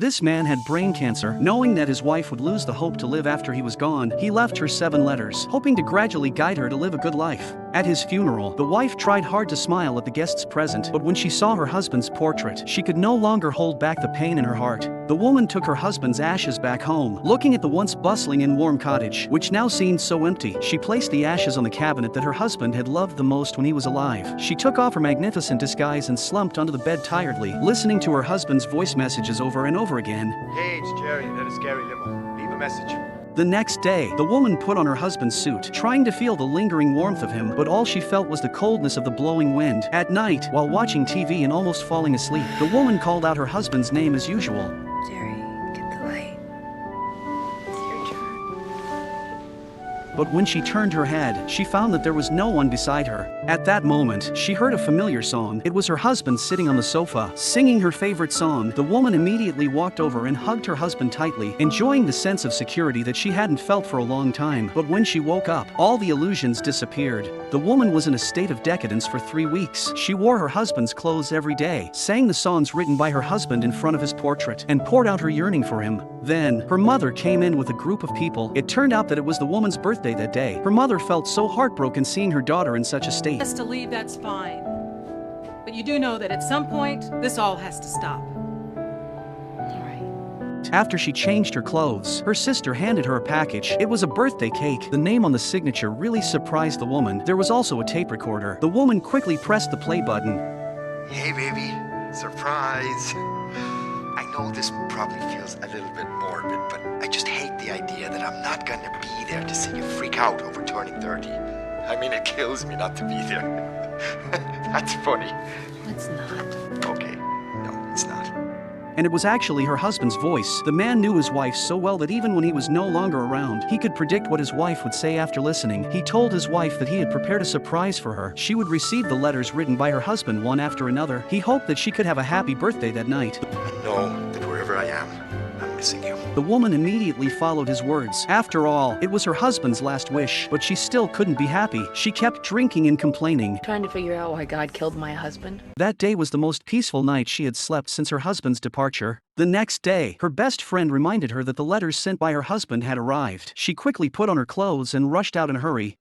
This man had brain cancer. Knowing that his wife would lose the hope to live after he was gone, he left her 7 letters, hoping to gradually guide her to live a good life. At his funeral, the wife tried hard to smile at the guests present, but when she saw her husband's portrait, she could no longer hold back the pain in her heart. The woman took her husband's ashes back home. Looking at the once bustling and warm cottage, which now seemed so empty, she placed the ashes on the cabinet that her husband had loved the most when he was alive. She took off her magnificent disguise and slumped onto the bed tiredly, listening to her husband's voice messages over and over again. Hey, it's Jerry. That is Gary Limo. Leave a message. The next day, the woman put on her husband's suit, trying to feel the lingering warmth of him, but all she felt was the coldness of the blowing wind. At night, while watching TV and almost falling asleep, the woman called out her husband's name as usual. Jerry, get the light. It's your turn. But when she turned her head, she found that there was no one beside her. At that moment, she heard a familiar song. It was her husband sitting on the sofa, singing her favorite song. The woman immediately walked over and hugged her husband tightly, enjoying the sense of security that she hadn't felt for a long time. But when she woke up, all the illusions disappeared. The woman was in a state of decadence for 3 weeks. She wore her husband's clothes every day, sang the songs written by her husband in front of his portrait, and poured out her yearning for him. Then, her mother came in with a group of people. It turned out that it was the woman's birthday that day. Her mother felt so heartbroken seeing her daughter in such a state. Has to leave, that's fine. But you do know that at some point, this all has to stop. All right. After she changed her clothes, her sister handed her a package. It was a birthday cake. The name on the signature really surprised the woman. There was also a tape recorder. The woman quickly pressed the play button. Hey, baby. Surprise. I know this probably feels a little bit morbid, but I just hate the idea that I'm not gonna be there to see you freak out over turning 30. I mean, it kills me not to be there. That's funny. Let's not. Okay. No, it's not. And it was actually her husband's voice. The man knew his wife so well that even when he was no longer around, he could predict what his wife would say after listening. He told his wife that he had prepared a surprise for her. She would receive the letters written by her husband one after another. He hoped that she could have a happy birthday that night. Know that wherever I am, I'm missing you. The woman immediately followed his words. After all, it was her husband's last wish, but she still couldn't be happy. She kept drinking and complaining. Trying to figure out why God killed my husband? That day was the most peaceful night she had slept since her husband's departure. The next day, her best friend reminded her that the letters sent by her husband had arrived. She quickly put on her clothes and rushed out in a hurry.